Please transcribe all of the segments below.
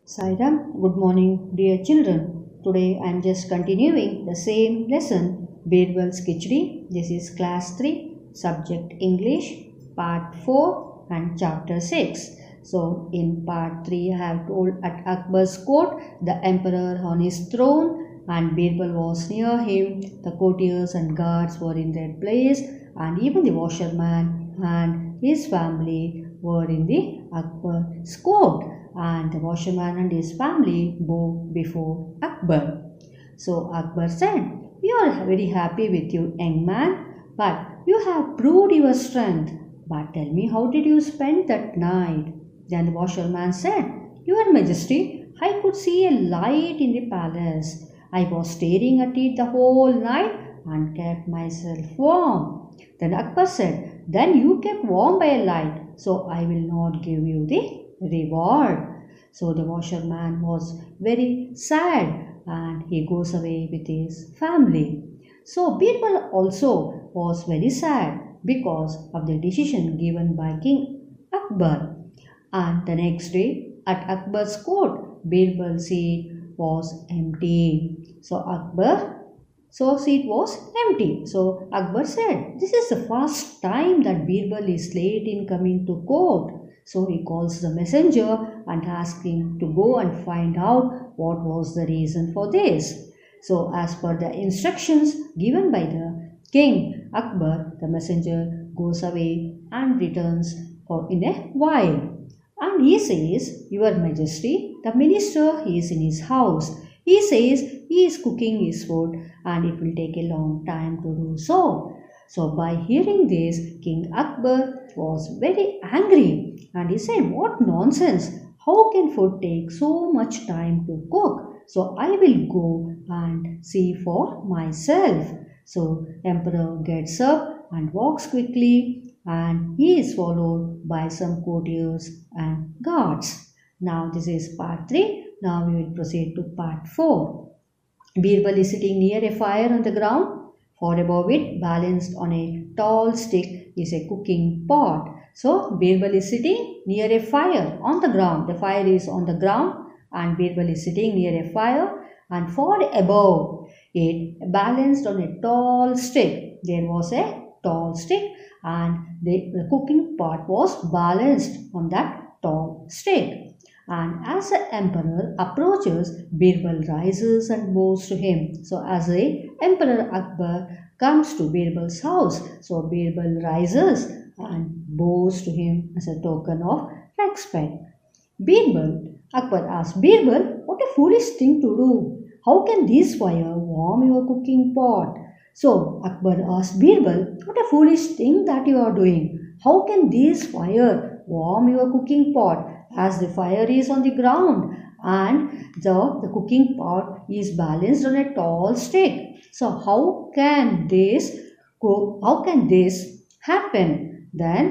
Sairam, good morning, dear children. Today I am just continuing the same lesson, Birbal's Kichdi. This is class 3, subject English, part 4 and chapter 6. So, in part 3, I have told at Akbar's court, the emperor on his throne and Birbal was near him. The courtiers and guards were in their place, and even the washerman and his family were in the Akbar's court, and the washerman and his family bowed before Akbar. So Akbar said, "We are very happy with you, young man, but you have proved your strength. But tell me, how did you spend that night?" Then the washerman said, "Your Majesty, I could see a light in the palace. I was staring at it the whole night and kept myself warm." Then Akbar said, "Then you kept warm by a light, so I will not give you the reward." So the washerman was very sad and he goes away with his family. So Birbal also was very sad because of the decision given by King Akbar. And the next day at Akbar's court, Birbal's seat was empty. So seat was empty. So Akbar said, "This is the first time that Birbal is late in coming to court." So he calls the messenger and asks him to go and find out what was the reason for this. So as per the instructions given by the king Akbar, the messenger goes away and returns in a while. And he says, "Your Majesty, the minister is in his house. He says he is cooking his food and it will take a long time to do so." So by hearing this, King Akbar was very angry and he said, "What nonsense! How can food take so much time to cook? So I will go and see for myself." So Emperor gets up and walks quickly and he is followed by some courtiers and guards. Now this is part 3. Now we will proceed to part 4. Birbal is sitting near a fire on the ground. Far above it, balanced on a tall stick, is a cooking pot. So Birbal is sitting near a fire on the ground. The fire is on the ground and Birbal is sitting near a fire, and far above it, balanced on a tall stick, there was a tall stick, and the cooking pot was balanced on that tall stick. And as the emperor approaches, Birbal rises and bows to him. So as the emperor Akbar comes to Birbal's house, so Birbal rises and bows to him as a token of respect. Akbar asked, "Birbal, what a foolish thing to do. How can this fire warm your cooking pot?" So Akbar asked Birbal, "What a foolish thing that you are doing. How can this fire warm your cooking pot, as the fire is on the ground and the cooking pot is balanced on a tall stick? So how can this happen?" Then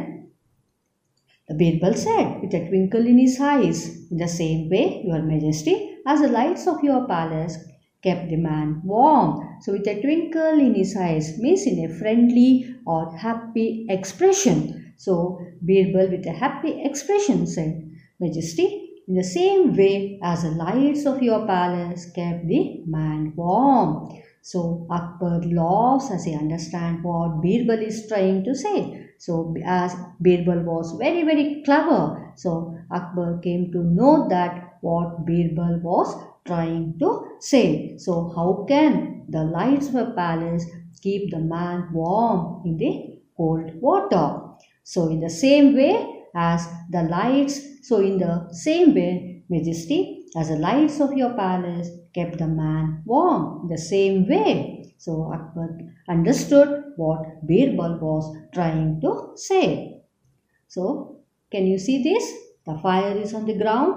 the Birbal said with a twinkle in his eyes, "In the same way, your Majesty, as the lights of your palace kept the man warm." So with a twinkle in his eyes means in a friendly or happy expression. So Birbal with a happy expression said, "Majesty, in the same way as the lights of your palace kept the man warm." So Akbar laughs as he understands what Birbal is trying to say. So as Birbal was very very clever, so Akbar came to know that what Birbal was trying to say. So how can the lights of a palace keep the man warm in the cold water? So in the same way as the lights, so in the same way, Majesty, as the lights of your palace kept the man warm, the same way. So Akbar understood what Birbal was trying to say. So can you see this? The fire is on the ground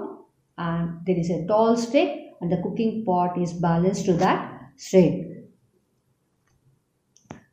and there is a tall stick and the cooking pot is balanced to that stick.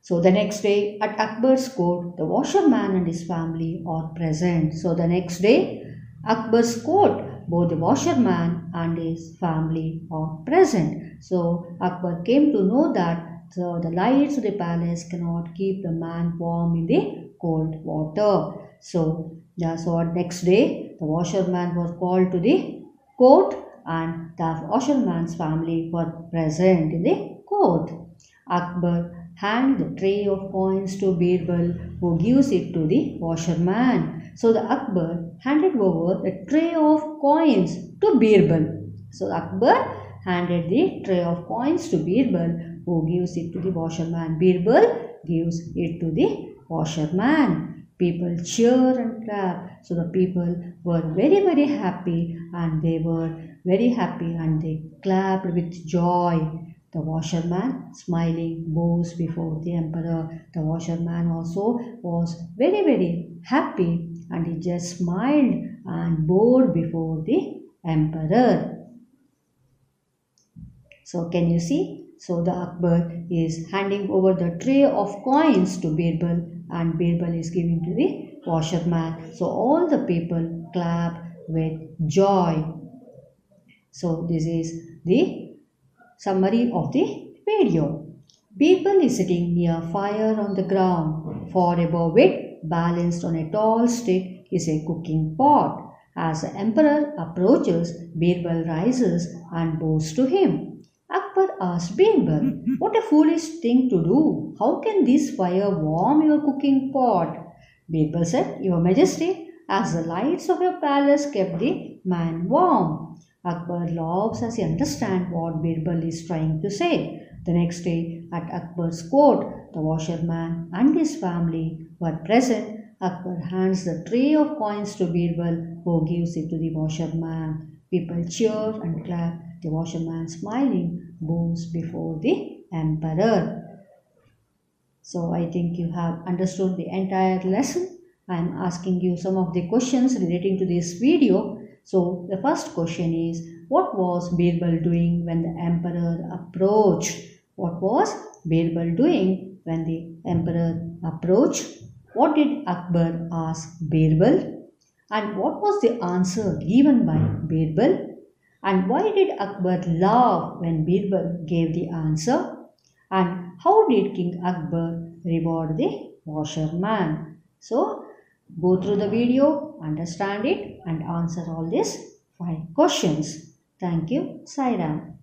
So the next day at Akbar's court, the washerman and his family are present. So the next day, Akbar's court, both the washerman and his family are present. So Akbar came to know that the lights of the palace cannot keep the man warm in the cold water. So next day, the washerman was called to the court and the washerman's family were present in the court. Akbar handed the tray of coins to Birbal, who gives it to the washerman. So the Akbar handed over the tray of coins to Birbal. So Akbar handed the tray of coins to Birbal, who gives it to the washerman. Birbal gives it to the washerman. People cheer and clap. So the people were very happy, and they were very happy and they clapped with joy. The washerman, smiling, bows before the emperor. The washerman also was very happy, and he just smiled and bowed before the emperor. So can you see? So the Akbar is handing over the tray of coins to Birbal, and Birbal is giving to the washerman. So all the people clap with joy. So this is the summary of the video. Birbal is sitting near fire on the ground. Far above it, balanced on a tall stick, is a cooking pot. As the emperor approaches, Birbal rises and bows to him. Akbar asked Birbal, "What a foolish thing to do! How can this fire warm your cooking pot?" Birbal said, "Your Majesty, as the lights of your palace kept the man warm." Akbar laughs as he understands what Birbal is trying to say. The next day, at Akbar's court, the washerman and his family were present. Akbar hands the tray of coins to Birbal, who gives it to the washerman. People cheer and clap. The washerman, smiling, bows before the emperor. So I think you have understood the entire lesson. I am asking you some of the questions relating to this video. So the first question is, what was Birbal doing when the emperor approached? What was Birbal doing when the emperor approached? What did Akbar ask Birbal? And what was the answer given by Birbal? And why did Akbar laugh when Birbal gave the answer? And how did King Akbar reward the washerman? So go through the video, understand it, and answer all these 5 questions. Thank you. Sai Ram.